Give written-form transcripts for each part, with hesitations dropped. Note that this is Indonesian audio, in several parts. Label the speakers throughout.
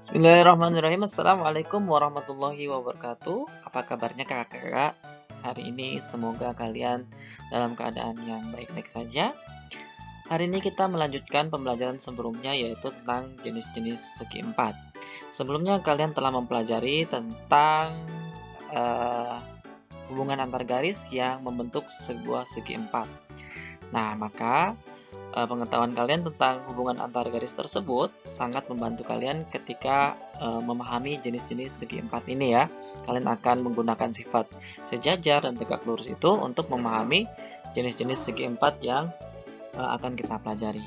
Speaker 1: Bismillahirrahmanirrahim. Assalamualaikum warahmatullahi wabarakatuh. Apa kabarnya kakak-kakak? Hari ini semoga kalian dalam keadaan yang baik-baik saja. Hari ini kita melanjutkan pembelajaran sebelumnya, yaitu tentang jenis-jenis segi empat. Sebelumnya kalian telah mempelajari tentang hubungan antar garis yang membentuk sebuah segi empat. Nah, maka pengetahuan kalian tentang hubungan antar garis tersebut sangat membantu kalian ketika memahami jenis-jenis segi empat ini ya. Kalian akan menggunakan sifat sejajar dan tegak lurus itu untuk memahami jenis-jenis segi empat yang akan kita pelajari.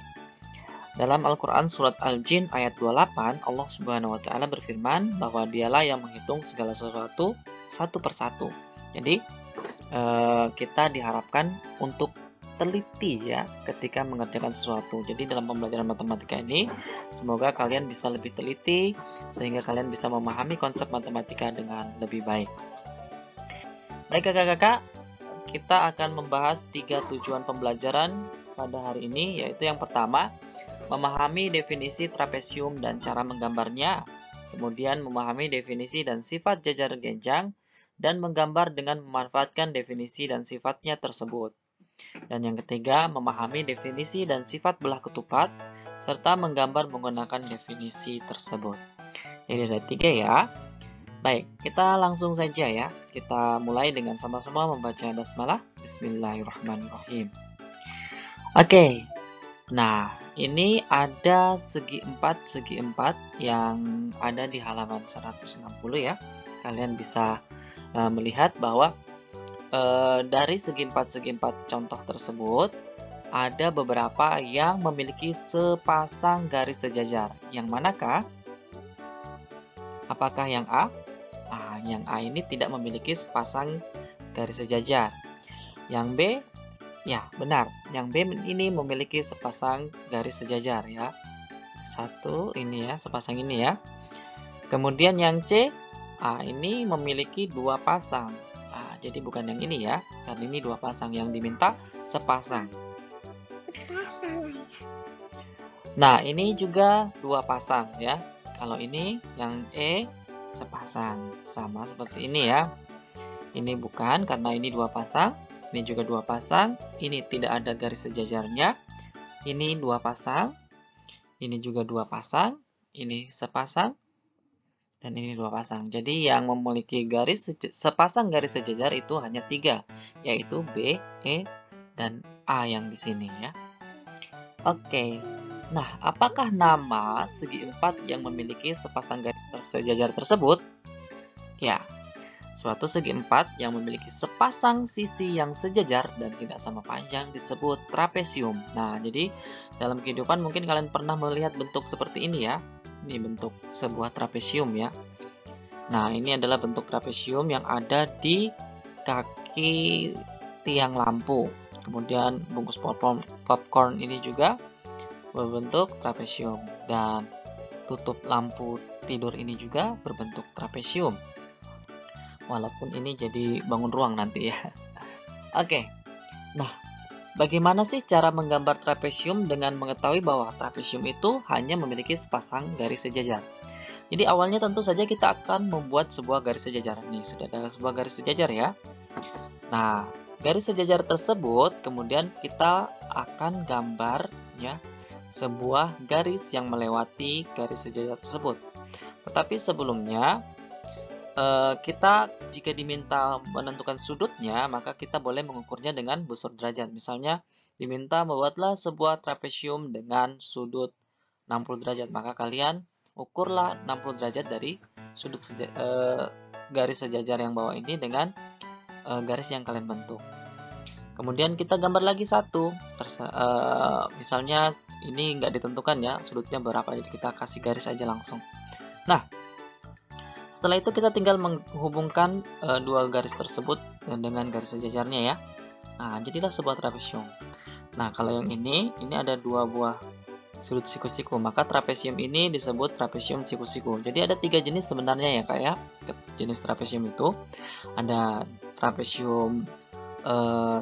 Speaker 1: Dalam Al-Quran Surat Al-Jin ayat 28, Allah Subhanahu wa Ta'ala berfirman bahwa Dialah yang menghitung segala sesuatu satu persatu. Jadi kita diharapkan untuk teliti ya ketika mengerjakan sesuatu. Jadi dalam pembelajaran matematika ini semoga kalian bisa lebih teliti sehingga kalian bisa memahami konsep matematika dengan lebih baik. Baik kakak-kakak, kita akan membahas 3 tujuan pembelajaran pada hari ini, yaitu yang pertama, memahami definisi trapesium dan cara menggambarnya, kemudian memahami definisi dan sifat jajar genjang, dan menggambar dengan memanfaatkan definisi dan sifatnya tersebut. Dan yang ketiga, memahami definisi dan sifat belah ketupat, serta menggambar menggunakan definisi tersebut. Jadi ada 3 ya. Baik, kita langsung saja ya. Kita mulai dengan sama-sama membaca basmalah. Bismillahirrahmanirrahim. Oke, nah ini ada segi empat yang ada di halaman 160 ya. Kalian bisa melihat bahwa dari segi empat contoh tersebut ada beberapa yang memiliki sepasang garis sejajar. Yang manakah? Apakah yang A? Yang A ini tidak memiliki sepasang garis sejajar. Yang B? Ya, benar. Yang B ini memiliki sepasang garis sejajar ya. Satu ini ya, sepasang ini ya. Kemudian yang C, ini memiliki 2 pasang. Jadi bukan yang ini ya, karena ini 2 pasang, yang diminta sepasang. Nah, ini juga 2 pasang ya. Kalau ini yang E sepasang, sama seperti ini ya. Ini bukan, karena ini 2 pasang, ini juga 2 pasang, ini tidak ada garis sejajarnya. Ini 2 pasang, ini juga 2 pasang, ini sepasang, dan ini 2 pasang. Jadi yang memiliki sepasang garis sejajar itu hanya 3, yaitu B, E, dan A yang di sini ya. Oke. Nah, apakah nama segi empat yang memiliki sepasang garis sejajar tersebut? Ya, suatu segi empat yang memiliki sepasang sisi yang sejajar dan tidak sama panjang disebut trapesium. Nah, jadi dalam kehidupan mungkin kalian pernah melihat bentuk seperti ini ya. Ini bentuk sebuah trapesium ya. Nah, ini adalah bentuk trapesium yang ada di kaki tiang lampu. Kemudian bungkus popcorn ini juga berbentuk trapesium. Dan tutup lampu tidur ini juga berbentuk trapesium. Walaupun ini jadi bangun ruang nanti ya. Oke. Nah, bagaimana sih cara menggambar trapesium dengan mengetahui bahwa trapesium itu hanya memiliki sepasang garis sejajar? Jadi awalnya tentu saja kita akan membuat sebuah garis sejajar. Nih, sudah ada sebuah garis sejajar ya. Nah, garis sejajar tersebut kemudian kita akan gambar ya sebuah garis yang melewati garis sejajar tersebut. Tetapi sebelumnya kita jika diminta menentukan sudutnya, maka kita boleh mengukurnya dengan busur derajat. Misalnya diminta membuatlah sebuah trapesium dengan sudut 60 derajat, maka kalian ukurlah 60 derajat dari sudut garis sejajar yang bawah ini dengan garis yang kalian bentuk. Kemudian kita gambar lagi satu. Misalnya ini nggak ditentukan ya sudutnya berapa, jadi kita kasih garis aja langsung. Nah, setelah itu kita tinggal menghubungkan 2 garis tersebut dengan garis sejajarnya ya. Nah, jadilah sebuah trapesium. Nah, kalau yang ini ada 2 buah sudut siku-siku, maka trapesium ini disebut trapesium siku-siku. Jadi ada 3 jenis sebenarnya ya kak ya. Jenis trapesium itu ada trapesium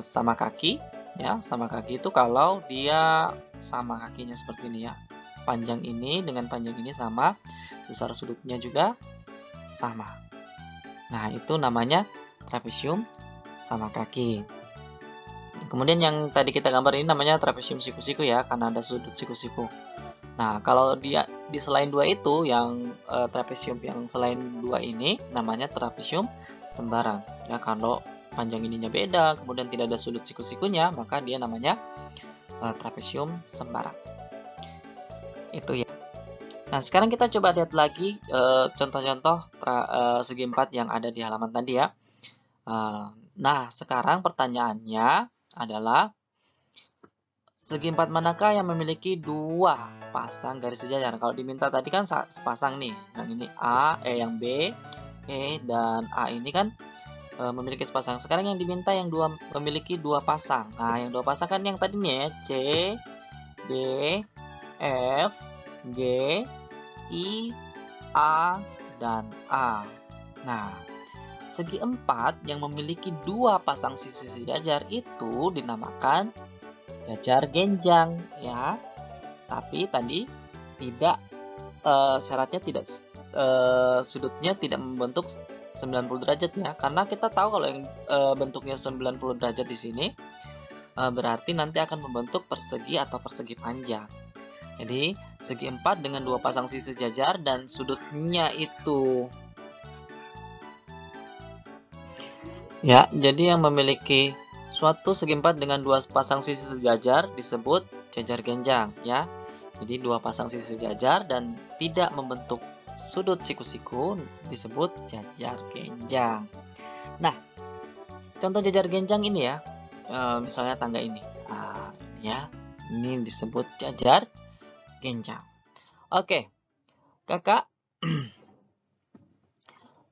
Speaker 1: sama kaki ya. Sama kaki itu kalau dia sama kakinya seperti ini ya. panjang ini dengan panjang ini sama, besar sudutnya juga sama. Nah, itu namanya trapesium sama kaki. Kemudian yang tadi kita gambar ini namanya trapesium siku-siku ya, karena ada sudut siku-siku. Nah, kalau di selain dua itu, yang trapesium yang selain dua ini namanya trapesium sembarang. Ya, kalau panjang ininya beda, kemudian tidak ada sudut siku-sikunya, maka dia namanya trapesium sembarang. Itu ya. Nah, sekarang kita coba lihat lagi contoh-contoh segi empat yang ada di halaman tadi ya. Nah, sekarang pertanyaannya adalah segi empat manakah yang memiliki dua pasang garis sejajar? Kalau diminta tadi kan sepasang nih. Yang ini yang B, E, dan A ini kan memiliki sepasang. Sekarang yang diminta yang memiliki dua pasang. Nah, yang dua pasang kan yang tadinya ya, C, D, F, G, I, A, dan A. Nah, segi empat yang memiliki dua pasang sisi sejajar itu dinamakan jajar genjang ya. Tapi tadi tidak syaratnya tidak sudutnya tidak membentuk 90 derajat ya. Karena kita tahu kalau yang bentuknya 90 derajat di sini berarti nanti akan membentuk persegi atau persegi panjang. Jadi segi empat dengan dua pasang sisi sejajar dan sudutnya itu ya, jadi yang memiliki suatu segi empat dengan dua pasang sisi sejajar disebut jajar genjang ya. Jadi dua pasang sisi sejajar dan tidak membentuk sudut siku-siku disebut jajar genjang. Nah, contoh jajar genjang ini ya, misalnya tangga ini. Ini ya, ini disebut jajar genjang. Oke, Kakak.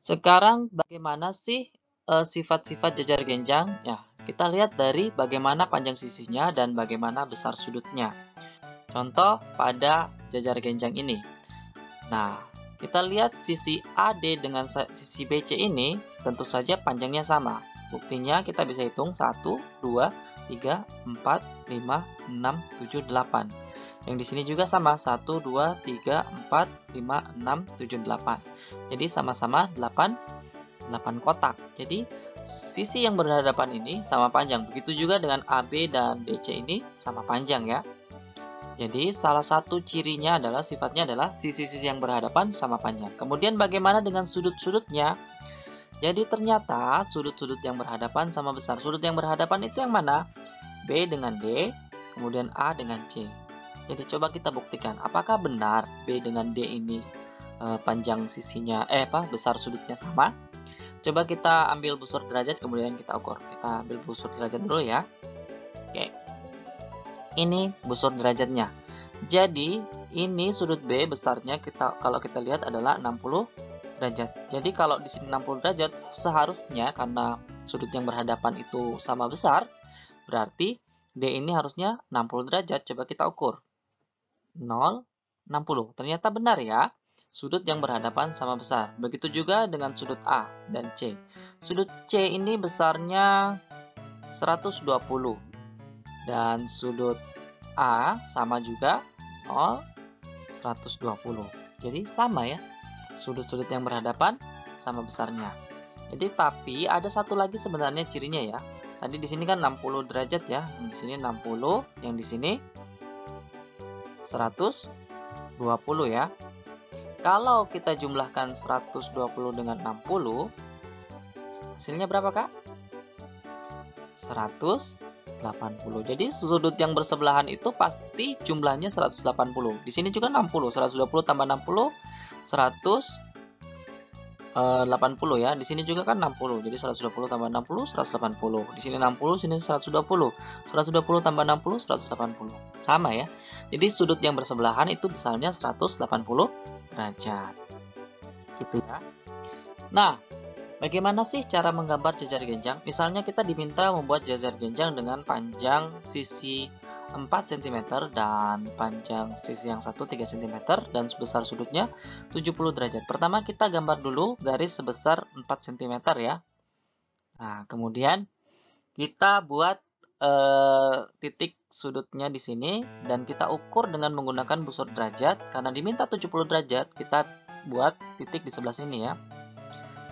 Speaker 1: Sekarang bagaimana sih sifat-sifat jajar genjang? Ya, kita lihat dari bagaimana panjang sisinya dan bagaimana besar sudutnya. Contoh pada jajar genjang ini. Nah, kita lihat sisi AD dengan sisi BC ini tentu saja panjangnya sama. Buktinya kita bisa hitung 1, 2, 3, 4, 5, 6, 7, 8. Yang di sini juga sama, 1, 2, 3, 4, 5, 6, 7, 8. Jadi sama-sama 8 kotak. Jadi sisi yang berhadapan ini sama panjang. Begitu juga dengan AB dan DC ini sama panjang ya. Jadi salah satu cirinya adalah sifatnya adalah sisi-sisi yang berhadapan sama panjang. Kemudian bagaimana dengan sudut-sudutnya? Jadi ternyata sudut-sudut yang berhadapan sama besar. Sudut yang berhadapan itu yang mana? B dengan D, kemudian A dengan C. Jadi coba kita buktikan apakah benar B dengan D ini panjang sisinya besar sudutnya sama. Coba kita ambil busur derajat kemudian kita ukur. Kita ambil busur derajat dulu ya. Oke. Ini busur derajatnya. Jadi ini sudut B besarnya kalau kita lihat adalah 60 derajat. Jadi kalau di sini 60 derajat seharusnya karena sudut yang berhadapan itu sama besar, berarti D ini harusnya 60 derajat. Coba kita ukur. 0, 60. Ternyata benar ya. Sudut yang berhadapan sama besar. Begitu juga dengan sudut A dan C. Sudut C ini besarnya 120. Dan sudut A sama juga 0, 120. Jadi sama ya. Sudut-sudut yang berhadapan sama besarnya. Jadi tapi ada satu lagi sebenarnya cirinya ya. Tadi di sini kan 60 derajat ya. Yang di sini 60, yang di sini 120 ya. Kalau kita jumlahkan 120 dengan 60, hasilnya berapa, Kak? 180. Jadi sudut yang bersebelahan itu pasti jumlahnya 180. Di sini juga 60. 120 tambah 60, 180 ya. Di sini juga kan 60. Jadi 120 tambah 60, 180. Di sini 60, sini 120. 120 tambah 60, 180. Sama ya. Jadi sudut yang bersebelahan itu besarnya 180 derajat. Gitu ya. Nah, bagaimana sih cara menggambar jajar genjang? Misalnya kita diminta membuat jajar genjang dengan panjang sisi 4 cm dan panjang sisi yang satu 3 cm dan sebesar sudutnya 70 derajat. Pertama kita gambar dulu garis sebesar 4 cm ya. Nah, kemudian kita buat titik sudutnya di sini dan kita ukur dengan menggunakan busur derajat. Karena diminta 70 derajat, kita buat titik di sebelah sini ya.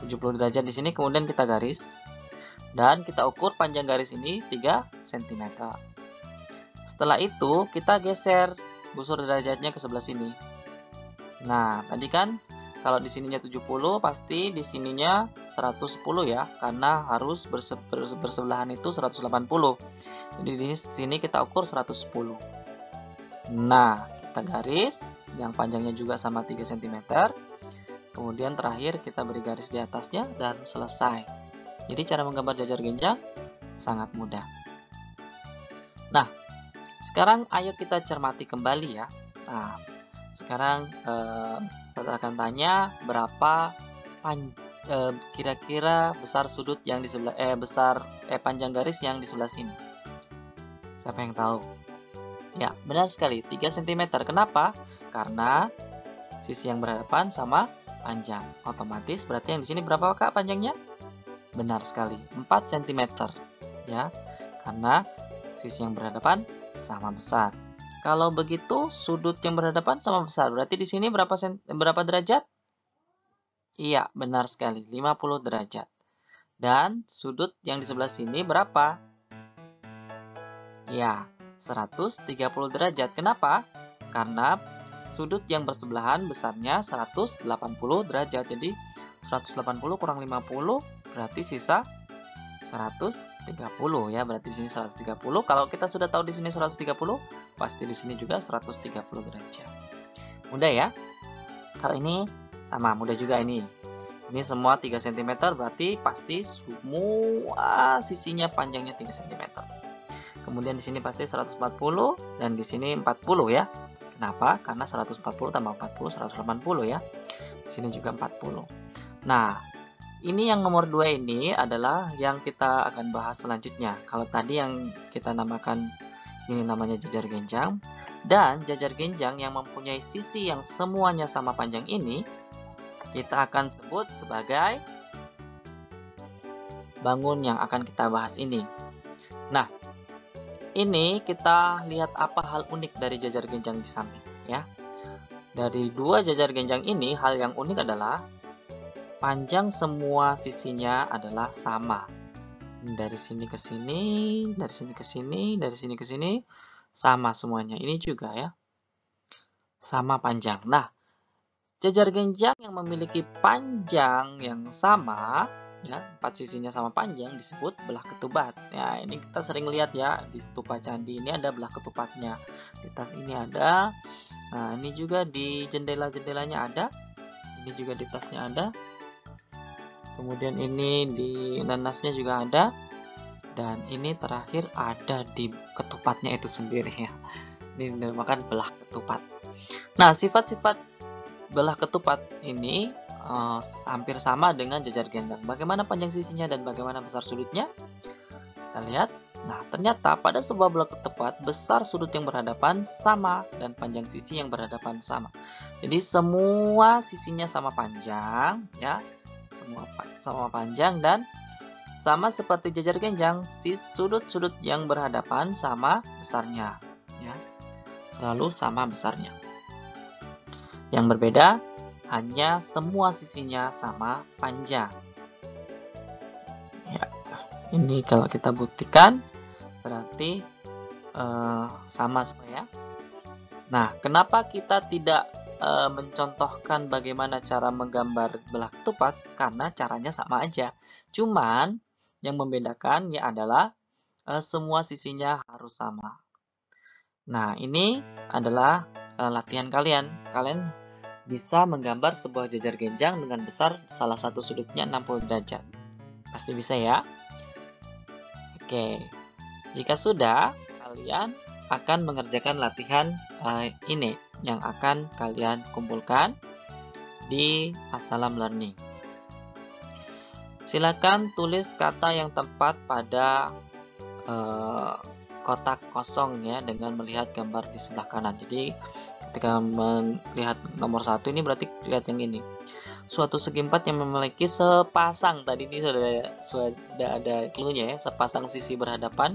Speaker 1: 70 derajat di sini, kemudian kita garis. Dan kita ukur panjang garis ini 3 cm. Setelah itu, kita geser busur derajatnya ke sebelah sini. Nah, tadi kan kalau di sininya 70, pasti di sininya 110 ya, karena harus bersebelahan itu 180. Jadi di sini kita ukur 110. Nah, kita garis, yang panjangnya juga sama 3 cm. Kemudian terakhir kita beri garis di atasnya dan selesai. Jadi cara menggambar jajar genjang sangat mudah. Nah, sekarang ayo kita cermati kembali ya. Nah, sekarang saya akan tanya berapa kira-kira besar sudut yang di sebelah panjang garis yang di sebelah sini. Siapa yang tahu? Ya, benar sekali, 3 cm. Kenapa? Karena sisi yang berhadapan sama panjang. Otomatis berarti yang di sini berapa Kak panjangnya? Benar sekali, 4 cm. Ya, karena sisi yang berhadapan sama besar. Kalau begitu, sudut yang berhadapan sama besar. Berarti di sini berapa derajat? Iya, benar sekali, 50 derajat. Dan sudut yang di sebelah sini berapa? Ya, 130 derajat. Kenapa? Karena sudut yang bersebelahan besarnya 180 derajat. Jadi 180 kurang 50 berarti sisa 130 ya. Berarti di sini 130. Kalau kita sudah tahu di sini 130, pasti di sini juga 130 derajat. Mudah ya? Kalau ini sama, mudah juga ini. Ini semua 3 cm, berarti pasti semua sisinya panjangnya 3 cm. Kemudian di sini pasti 140 dan di sini 40 ya. Kenapa? Karena 140 tambah 40 180 ya. Di sini juga 40. Nah, ini yang nomor 2 ini adalah yang kita akan bahas selanjutnya. Kalau tadi yang kita namakan ini namanya jajar genjang, dan jajar genjang yang mempunyai sisi yang semuanya sama panjang ini kita akan sebut sebagai bangun yang akan kita bahas ini. Nah, ini kita lihat apa hal unik dari jajar genjang di samping ya. Dari dua jajar genjang ini, hal yang unik adalah panjang semua sisinya adalah sama. Dari sini ke sini, dari sini ke sini, dari sini ke sini, sama semuanya. Ini juga ya, sama panjang. Nah, jajar genjang yang memiliki panjang yang sama, ya, 4 sisinya sama panjang disebut belah ketupat. Ya, ini kita sering lihat ya di stupa candi ini ada belah ketupatnya. Di tas ini ada. Nah, ini juga di jendela-jendelanya ada. Ini juga di tasnya ada. Kemudian ini di nanasnya juga ada. Dan ini terakhir ada di ketupatnya itu sendiri ya. Ini dinamakan belah ketupat. Nah, sifat-sifat belah ketupat ini hampir sama dengan jajar genjang. Bagaimana panjang sisinya dan bagaimana besar sudutnya? Kita lihat. Nah, ternyata pada sebuah belah ketupat, besar sudut yang berhadapan sama dan panjang sisi yang berhadapan sama. Jadi semua sisinya sama panjang, ya, semua sama panjang dan sama seperti jajar genjang, sudut-sudut yang berhadapan sama besarnya, ya, selalu sama besarnya. Yang berbeda hanya semua sisinya sama panjang. Ya, ini kalau kita buktikan berarti sama semua ya. Nah, kenapa kita tidak mencontohkan bagaimana cara menggambar belah ketupat? Karena caranya sama aja. Cuman yang membedakannya adalah semua sisinya harus sama. Nah, ini adalah latihan kalian. Kalian bisa menggambar sebuah jajar genjang dengan besar salah satu sudutnya 60 derajat. Pasti bisa ya? Oke. Jika sudah, kalian akan mengerjakan latihan ini yang akan kalian kumpulkan di Assalam Learning. Silakan tulis kata yang tepat pada kotak kosong ya dengan melihat gambar di sebelah kanan. Jadi ketika melihat nomor 1 ini berarti lihat yang ini. Suatu segi empat yang memiliki sepasang, tadi ini sudah ada clue-nya ya, sepasang sisi berhadapan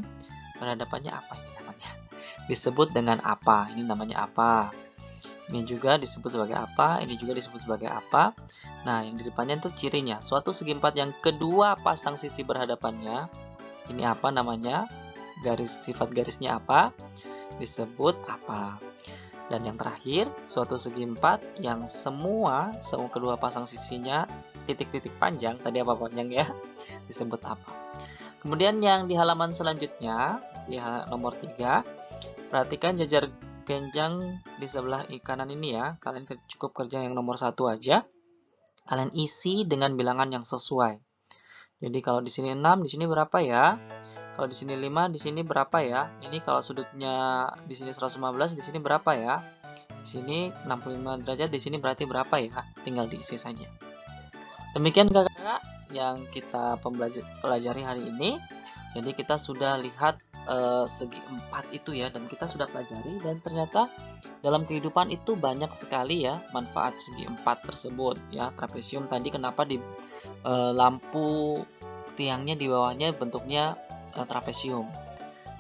Speaker 1: berhadapannya apa ini namanya? Disebut dengan apa? Ini namanya apa? Ini juga disebut sebagai apa? Ini juga disebut sebagai apa? Nah, yang di depannya itu cirinya. Suatu segi empat yang kedua pasang sisi berhadapannya. Ini apa namanya? Sifat garisnya apa? Disebut apa? Dan yang terakhir, suatu segi empat yang semua kedua pasang sisinya titik-titik panjang, tadi apa panjang ya, disebut apa. Kemudian yang di halaman selanjutnya, di nomor 3, perhatikan jajar genjang di sebelah kanan ini ya. Kalian cukup kerja yang nomor 1 aja. Kalian isi dengan bilangan yang sesuai. Jadi kalau di sini 6, di sini berapa ya? Kalau di sini 5, di sini berapa ya? Ini kalau sudutnya di sini 115, di sini berapa ya? Di sini 65 derajat, di sini berarti berapa ya? Tinggal diisi saja. Demikian kakak yang kita pelajari hari ini. Jadi kita sudah lihat segi empat itu ya, dan kita sudah pelajari, dan ternyata dalam kehidupan itu banyak sekali ya manfaat segi empat tersebut ya. Trapesium tadi kenapa di lampu tiangnya di bawahnya bentuknya trapesium,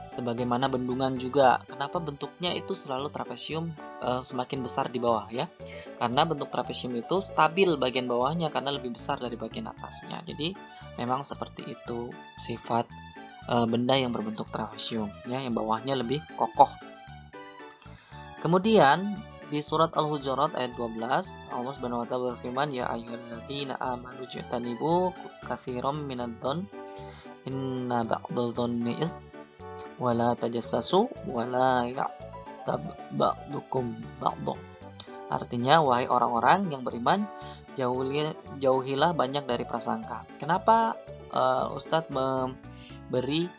Speaker 1: sebagaimana bendungan juga. Kenapa bentuknya itu selalu trapesium semakin besar di bawah ya? Karena bentuk trapesium itu stabil bagian bawahnya karena lebih besar dari bagian atasnya. Jadi memang seperti itu sifat benda yang berbentuk trapesium ya, yang bawahnya lebih kokoh. Kemudian di surat Al-Hujurat ayat 12, Allah Subhanahu wa taala berfirman, ya ayyuhalladzina amanu jtanibu katsiran minadh-dhon inna ba'dadh-dhonni wala tajassasu wala ya'tab ba'dukum ba'dha. Artinya, wahai orang-orang yang beriman, jauhilah banyak dari prasangka. Kenapa Ustadz memberi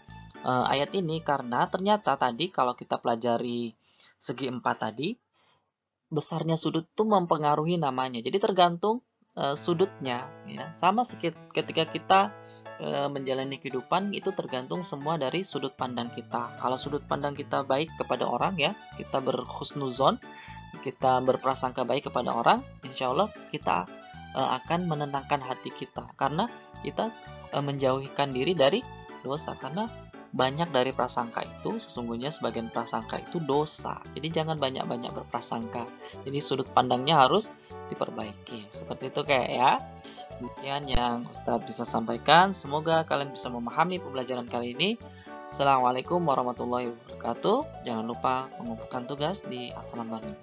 Speaker 1: ayat ini? Karena ternyata tadi kalau kita pelajari segi empat tadi, besarnya sudut itu mempengaruhi namanya. Jadi tergantung sudutnya ya. Sama ketika kita menjalani kehidupan itu tergantung semua dari sudut pandang kita. Kalau sudut pandang kita baik kepada orang ya, kita berhusnuzon, kita berprasangka baik kepada orang, insya Allah kita akan menenangkan hati kita, karena kita menjauhkan diri dari dosa. Karena banyak dari prasangka itu, sesungguhnya sebagian prasangka itu dosa. Jadi jangan banyak-banyak berprasangka. Jadi sudut pandangnya harus diperbaiki. Seperti itu kayak ya. Demikian yang Ustadz bisa sampaikan. Semoga kalian bisa memahami pembelajaran kali ini. Assalamualaikum warahmatullahi wabarakatuh. Jangan lupa mengumpulkan tugas di Assalam Learning.